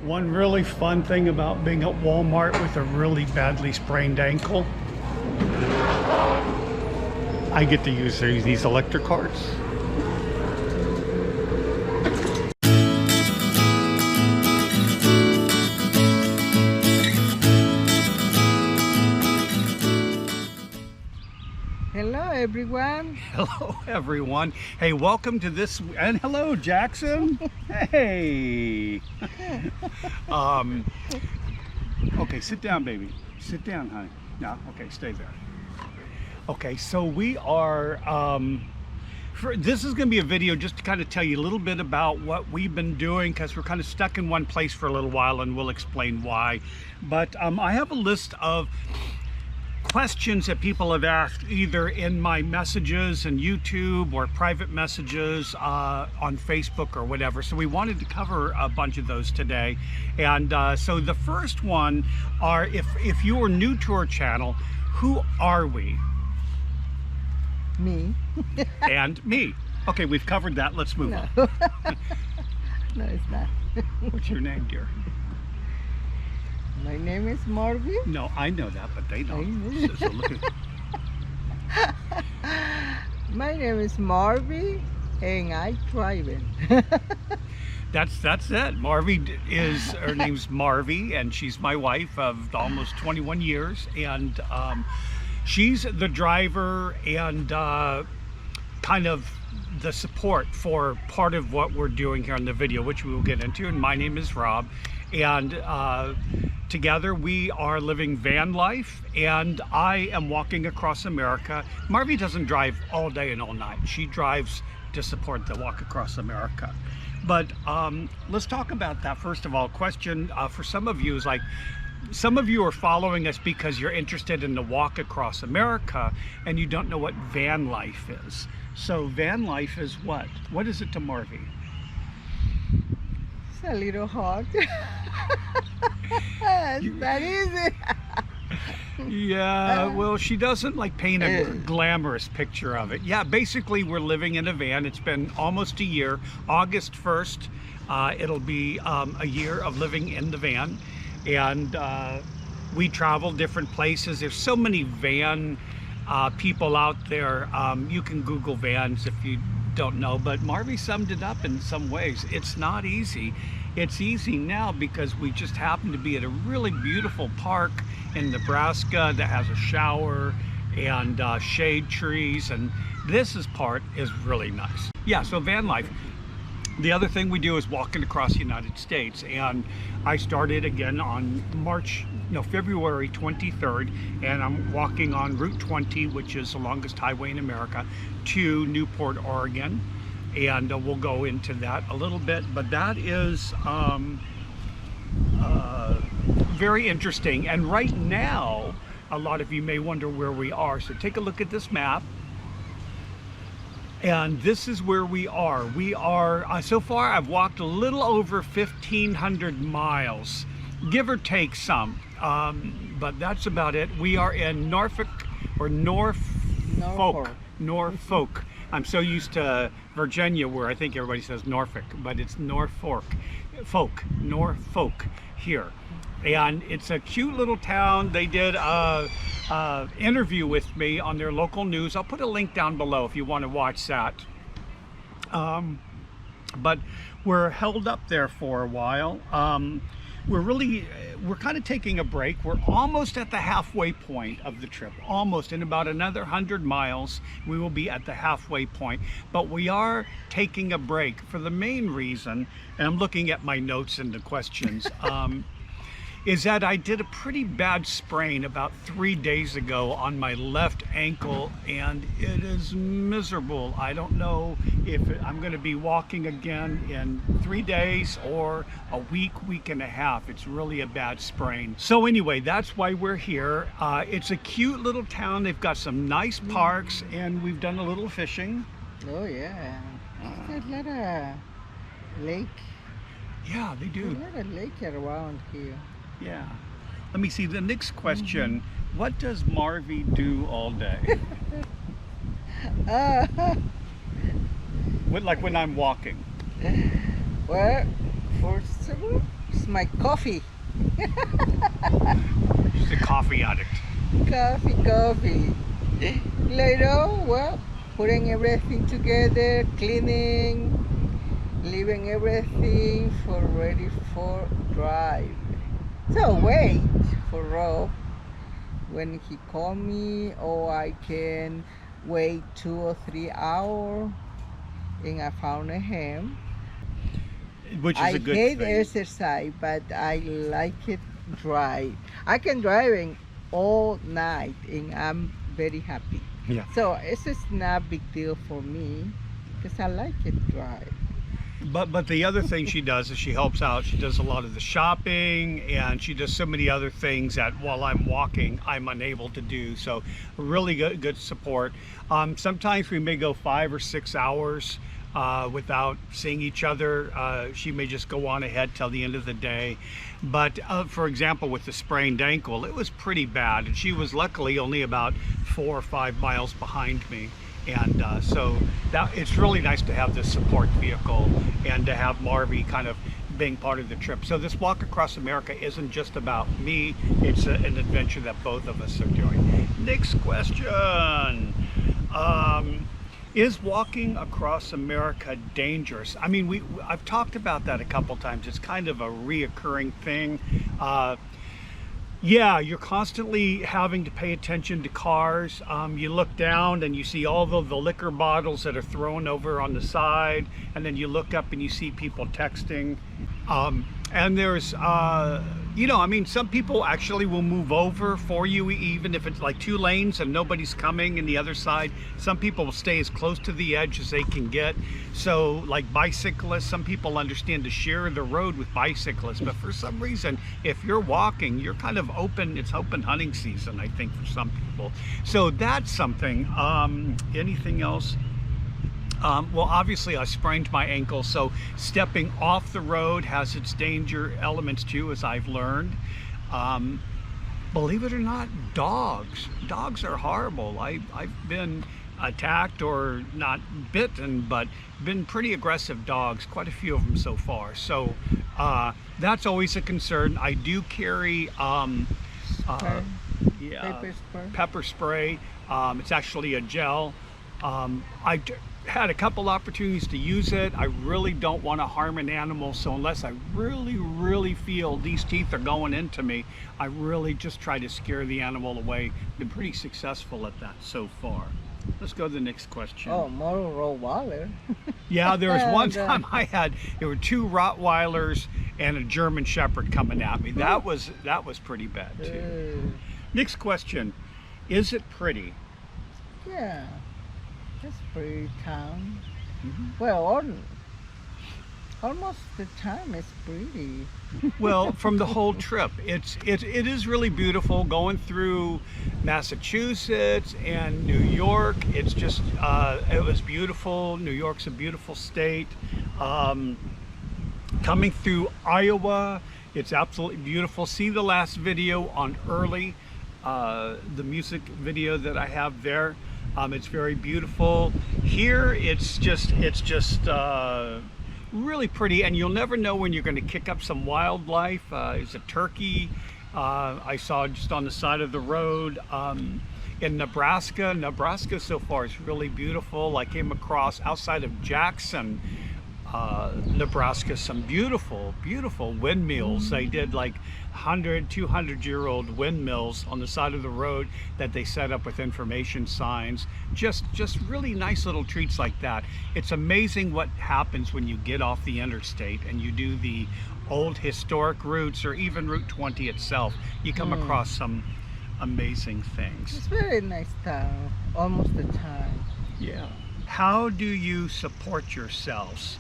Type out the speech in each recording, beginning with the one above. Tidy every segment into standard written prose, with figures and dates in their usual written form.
One really fun thing about being at Walmart with a really badly sprained ankle, I get to use these electric carts. Hello everyone. Hello everyone. Hey, welcome to this, and hello Jackson. Hey. Okay, sit down baby. Sit down, honey. No, okay, stay there. Okay, so we are, this is going to be a video just to kind of tell you a little bit about what we've been doing, because we're kind of stuck in one place for a little while, and we'll explain why. But I have a list of questions that people have asked either in my messages and YouTube or private messages on Facebook or whatever. So we wanted to cover a bunch of those today. And so the first one are, if you are new to our channel, who are we? Me. And me. Okay, we've covered that. Let's move on. No, it's not. What's your name, dear? My name is Marvin. No, I know that, but they don't. So look at... My name is Marvin, and I'm driving. That's it. Marvy is, her name's Marvy, and she's my wife of almost 21 years, and she's the driver and kind of the support for part of what we're doing here in the video, which we will get into. And my name is Rob, and together we are living van life, and I am walking across America. Marvy doesn't drive all day and all night. She drives to support the Walk Across America. But let's talk about that. First of all, question for some of you is like, some of you are following us because you're interested in the Walk Across America and you don't know what van life is. So van life is what? What is it to Marvy? It's a little hard. It's not easy. Yeah, well, she doesn't like paint a glamorous picture of it. Yeah, basically we're living in a van. It's been almost a year. August 1st, it'll be a year of living in the van. And we travel different places. There's so many van people out there. You can Google vans if you don't know, but Marvy summed it up in some ways. It's not easy. It's easy now because we just happen to be at a really beautiful park in Nebraska that has a shower and shade trees, and this part is really nice. Yeah, so van life. The other thing we do is walking across the United States, and I started again on February 23rd, and I'm walking on Route 20, which is the longest highway in America, to Newport, Oregon. And we'll go into that a little bit, but that is very interesting. And right now, a lot of you may wonder where we are. So take a look at this map. And this is where we are. We are, so far I've walked a little over 1,500 miles, give or take some, but that's about it. We are in Norfolk, or Norfolk. I'm so used to Virginia where I think everybody says Norfolk, but it's Norfolk here. And it's a cute little town. They did a interview with me on their local news. I'll put a link down below if you want to watch that. But we're held up there for a while. We're kind of taking a break. We're almost at the halfway point of the trip. Almost. In about another 100 miles, we will be at the halfway point. But we are taking a break for the main reason, and I'm looking at my notes and the questions, is that I did a pretty bad sprain about 3 days ago on my left ankle, and it is miserable. I don't know if I'm going to be walking again in 3 days or a week and a half. It's really a bad sprain. So anyway, that's why we're here. It's a cute little town. They've got some nice parks, and we've done a little fishing. Oh yeah, there's a lot of lake. Yeah, they do. There's a lot of lake around here. Yeah. Let me see the next question. What does Marvy do all day? What, like when I'm walking? Well, first of all, is my coffee. She's a coffee addict. Coffee. Later, well, putting everything together, cleaning, leaving everything for ready for drive. So wait for Rob when he call me, or I can wait 2 or 3 hours and I found him. Which is I a good hate thing. exercise, but I like it drive. I can driving all night and I'm very happy. Yeah. So it's just not a big deal for me because I like it drive. But the other thing she does is she helps out. She does a lot of the shopping, and she does so many other things that while I'm walking, I'm unable to do. So really good support. Sometimes we may go 5 or 6 hours without seeing each other. She may just go on ahead till the end of the day. But for example, with the sprained ankle, it was pretty bad. And she was luckily only about 4 or 5 miles behind me. And so it's really nice to have this support vehicle and to have Marvy kind of being part of the trip. So this walk across America isn't just about me, it's an adventure that both of us are doing. Next question. Is walking across America dangerous? I mean, I've talked about that a couple times. It's kind of a reoccurring thing. Yeah, you're constantly having to pay attention to cars. You look down and you see all the liquor bottles that are thrown over on the side, and then you look up and you see people texting. And there's, you know, I mean, some people actually will move over for you, even if it's like 2 lanes and nobody's coming in the other side. Some people will stay as close to the edge as they can get. So like bicyclists, some people understand to share the road with bicyclists, but for some reason, if you're walking, you're kind of open, it's open hunting season, I think, for some people. So that's something. Anything else? Well, obviously I sprained my ankle, so stepping off the road has its danger elements too, as I've learned. Believe it or not, dogs are horrible. I've been attacked, or not bitten, but been pretty aggressive dogs, quite a few of them so far. So that's always a concern. I do carry pepper spray. It's actually a gel. I had a couple opportunities to use it. I really don't want to harm an animal, so unless I really feel these teeth are going into me, I really just try to scare the animal away. Been pretty successful at that so far. Let's go to the next question. Oh, more Rottweiler. Yeah, there was one time there were 2 Rottweilers and a German Shepherd coming at me. That was pretty bad too. Next question. Is it pretty? Yeah. It's pretty town. Well, almost the time it's pretty. Well, from the whole trip, it is really beautiful going through Massachusetts and New York. It's just it was beautiful. New York's a beautiful state. Coming through Iowa, it's absolutely beautiful. See the last video on Early, the music video that I have there. It's very beautiful. Here, it's just really pretty, and you'll never know when you're going to kick up some wildlife. There's a turkey I saw just on the side of the road. In Nebraska so far is really beautiful. I came across outside of Jackson, Nebraska, some beautiful windmills. They did like 100, 200-year-old windmills on the side of the road that they set up with information signs. Just really nice little treats like that. It's amazing what happens when you get off the interstate and you do the old historic routes, or even Route 20 itself. You come across some amazing things. It's very nice town, almost the time. Yeah. How do you support yourselves?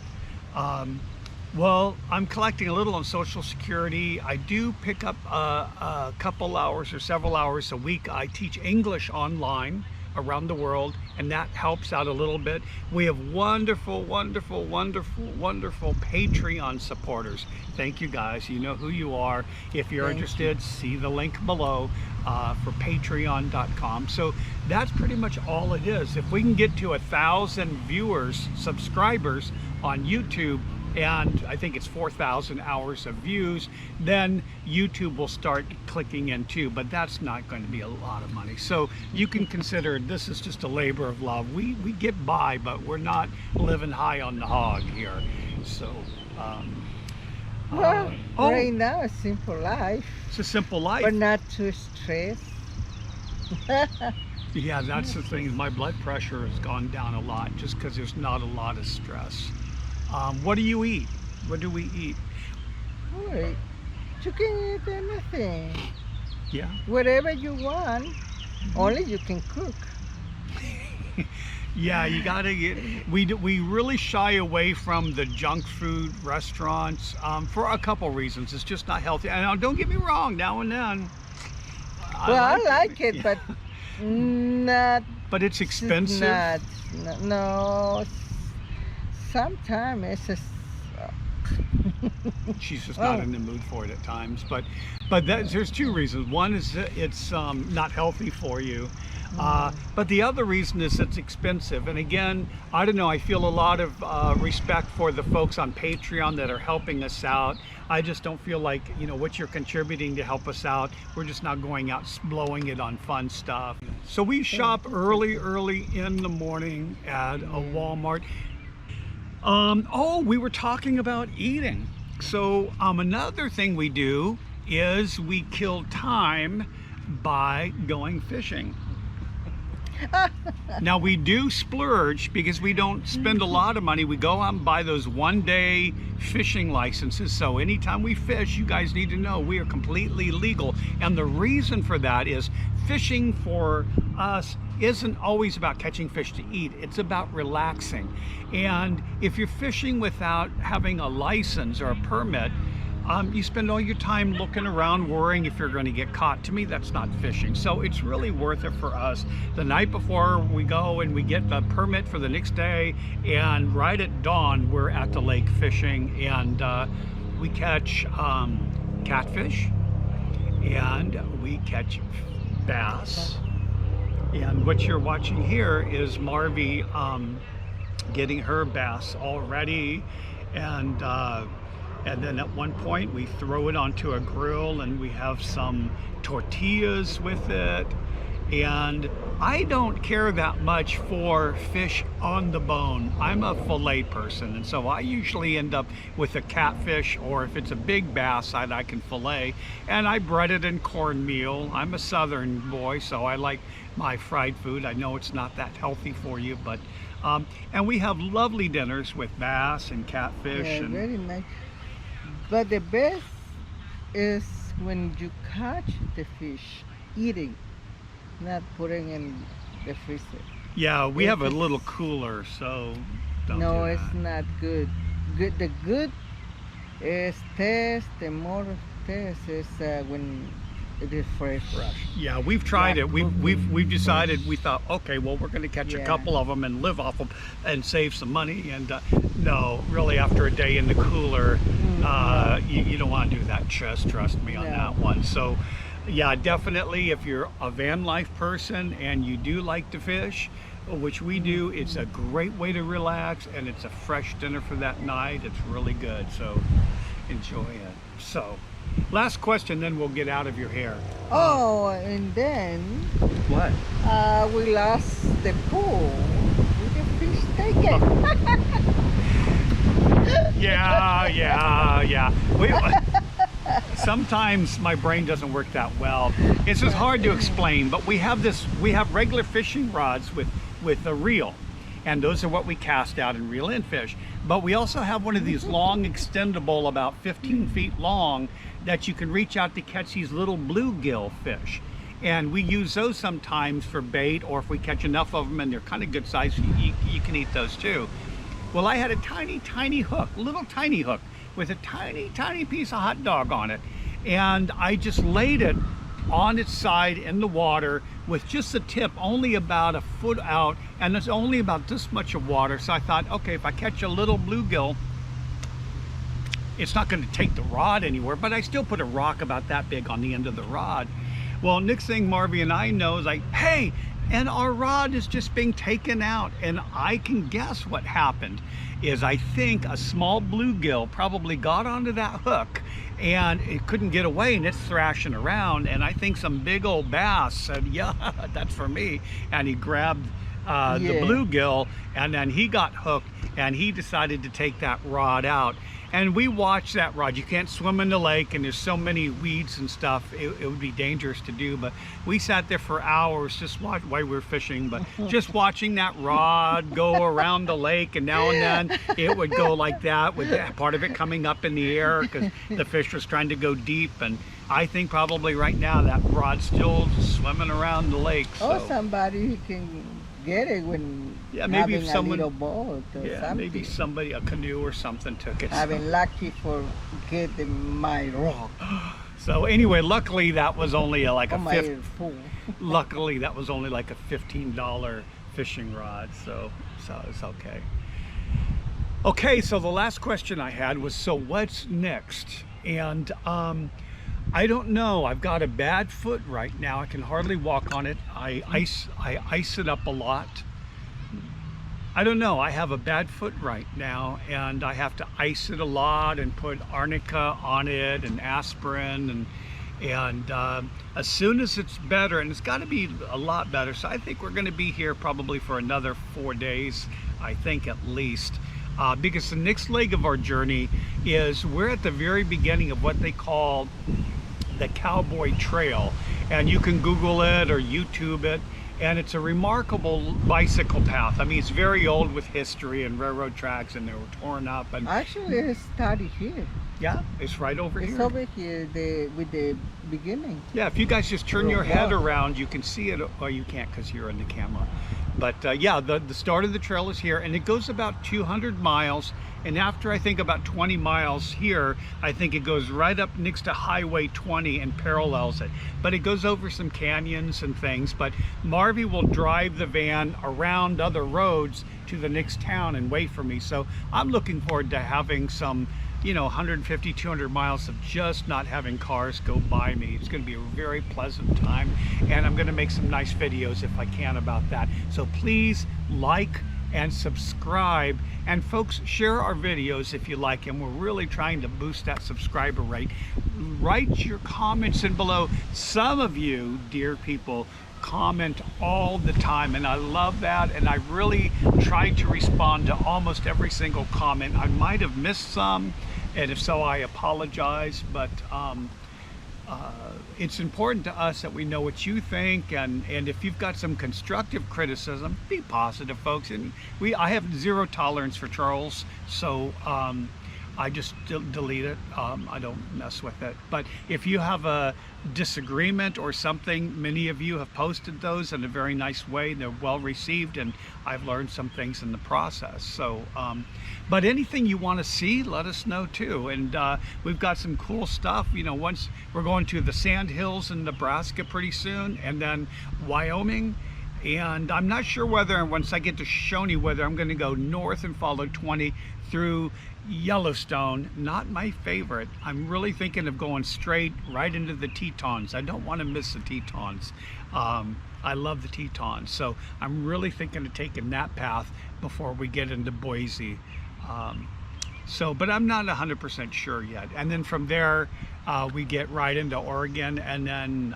Well, I'm collecting a little on Social Security. I do pick up a couple hours or several hours a week. I teach English online around the world, and that helps out a little bit. We have wonderful Patreon supporters. Thank you guys. You know who you are. If you're interested, see the link below for patreon.com. So that's pretty much all it is. If we can get to 1,000 viewers, subscribers on YouTube, and I think it's 4,000 hours of views, then YouTube will start clicking in too, but that's not going to be a lot of money. So you can consider this is just a labor of love. We get by, but we're not living high on the hog here. So Well, right now, a simple life, it's a simple life. but not too stressed. Yeah, that's the thing. My blood pressure has gone down a lot just because there's not a lot of stress. What do you eat? What do we eat? Wait, you can eat anything, Yeah. whatever you want. Only you can cook. Yeah, you gotta get. We really shy away from the junk food restaurants for a couple reasons. It's just not healthy. And don't get me wrong, now and then. Well, I like it, but not. But it's expensive. No. Sometimes it's just. She's just not in the mood for it at times. But there's two reasons. One is that it's not healthy for you. But the other reason is it's expensive. And again, I don't know, I feel a lot of respect for the folks on Patreon that are helping us out. I just don't feel like, you know, what you're contributing to help us out, we're just not going out blowing it on fun stuff. So we shop early in the morning at a Walmart. Oh, we were talking about eating. So another thing we do is we kill time by going fishing. Now we do splurge because we don't spend a lot of money. We go out and buy those one-day fishing licenses. So anytime we fish, you guys need to know we are completely legal. And the reason for that is fishing for us isn't always about catching fish to eat. It's about relaxing. And if you're fishing without having a license or a permit, you spend all your time looking around worrying if you're going to get caught. To me, that's not fishing. So it's really worth it for us. The night before we go and we get the permit for the next day, and right at dawn we're at the lake fishing, and we catch catfish and we catch bass. And what you're watching here is Marvy getting her bass all ready, and then at one point we throw it onto a grill and we have some tortillas with it. And I don't care that much for fish on the bone. I'm a fillet person, and so I usually end up with a catfish, or if it's a big bass, I can fillet. And I bread it in cornmeal. I'm a southern boy, so I like my fried food. I know it's not that healthy for you, but and we have lovely dinners with bass and catfish. Yeah, and very nice. But the best is when you catch the fish, eating, not putting in the freezer. yeah, we have a little cooler, so don't No, do it's that. not good. The good is taste. The more taste is when it is fresh. Yeah, we've tried Yeah, it. We've decided. We thought, okay, well, we're going to catch a Yeah. couple of them and live off them and save some money. And no, really, after a day in the cooler, you don't want to do that. Just trust me on No. that one. So, yeah, definitely, if you're a van life person and you do like to fish, which we do, it's a great way to relax, and it's a fresh dinner for that night. It's really good. So, enjoy it. So. Last question, then we'll get out of your hair. Oh, and then What? we lost the pool with the fish taken. Yeah. Sometimes my brain doesn't work that well. It's just hard to explain, but we have regular fishing rods with a reel, and those are what we cast out and reel in fish. But we also have one of these long extendable, about 15 feet long, that you can reach out to catch these little bluegill fish. And we use those sometimes for bait, or if we catch enough of them and they're kind of good size, you can eat those too. Well, I had a tiny hook, little tiny hook, with a tiny piece of hot dog on it. And I just laid it on its side in the water with just the tip only about a foot out, and there's only about this much of water. So I thought, okay, if I catch a little bluegill, it's not going to take the rod anywhere, but I still put a rock about that big on the end of the rod. Well, next thing Marvy and I know is like, hey, and our rod is just being taken out. And I can guess what happened is I think a small bluegill probably got onto that hook and it couldn't get away, and it's thrashing around, and I think some big old bass said, yeah, that's for me, and he grabbed the bluegill, and then he got hooked, and he decided to take that rod out. And we watched that rod. You can't swim in the lake, and there's so many weeds and stuff, it would be dangerous to do, but we sat there for hours just while we were fishing, but just watching that rod go around the lake, and now and then it would go like that, with part of it coming up in the air because the fish was trying to go deep. And I think probably right now that rod's still swimming around the lake. Or so. somebody who can get it when Maybe having if someone, a little boat or something. maybe somebody, a canoe or something, took it. I've been lucky for getting my rock. So anyway, luckily that was only like a luckily that was only like a $15 fishing rod, so it's okay. Okay, so the last question I had was, so what's next? And I don't know. I've got a bad foot right now. I can hardly walk on it. I ice it up a lot. I don't know. I have a bad foot right now, and I have to ice it a lot and put arnica on it and aspirin, and as soon as it's better, and it's got to be a lot better. So I think we're going to be here probably for another 4 days, I think at least. Because the next leg of our journey is, we're at the very beginning of what they call the Cowboy Trail, and you can Google it or YouTube it, and it's a remarkable bicycle path. I mean, it's very old with history and railroad tracks, and they were torn up. And actually, it started here. Yeah, it's right over here. It's over here, with the beginning. Yeah, if you guys just turn your head around, you can see it. Well, you can't because you're in the camera. But yeah, the start of the trail is here, and it goes about 200 miles. And after, I think, about 20 miles here, I think it goes right up next to Highway 20 and parallels it. But it goes over some canyons and things. But Marvy will drive the van around other roads to the next town and wait for me. So I'm looking forward to having some, 150, 200 miles of just not having cars go by me. It's going to be a very pleasant time, and I'm going to make some nice videos if I can about that. So please like and subscribe, and folks, share our videos if you like them. We're really trying to boost that subscriber rate. Write your comments in below. Some of you, dear people, comment all the time, and I love that, and I really try to respond to almost every single comment. I might have missed some, and if so, I apologize, but it's important to us that we know what you think, and if you've got some constructive criticism, be positive, folks. And I have zero tolerance for trolls, so I just delete it. I don't mess with it. But if you have a disagreement or something, many of you have posted those in a very nice way. They're well received, and I've learned some things in the process. So, but anything you want to see, let us know too. And we've got some cool stuff. Once we're going to the Sand Hills in Nebraska pretty soon, and then Wyoming. And I'm not sure whether, once I get to Shawnee, whether I'm going to go north and follow 20 through Yellowstone. Not my favorite. I'm really thinking of going straight right into the Tetons. I don't want to miss the Tetons. I love the Tetons, so I'm really thinking of taking that path before we get into Boise. But I'm not 100% sure yet. And then from there, we get right into Oregon, and then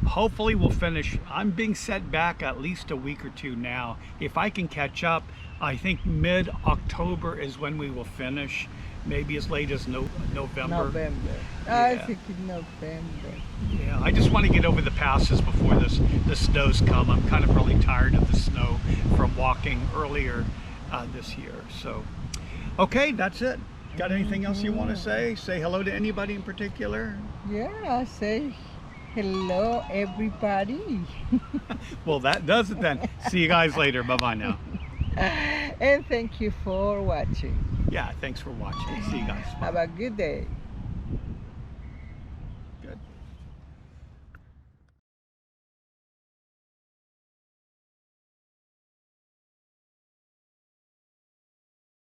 hopefully we'll finish. I'm being set back at least a week or two now. If I can catch up, I think mid-October is when we will finish. Maybe as late as November. Yeah. I think in November. Yeah, I just want to get over the passes before the snows come. I'm kind of really tired of the snow from walking earlier this year. So, okay, that's it. Got anything else you want to say? Say hello to anybody in particular? Yeah, I say hello, everybody. Well, that does it then. See you guys later. Bye-bye now. And thank you for watching. Yeah, thanks for watching. See you guys. Bye. Have a good day.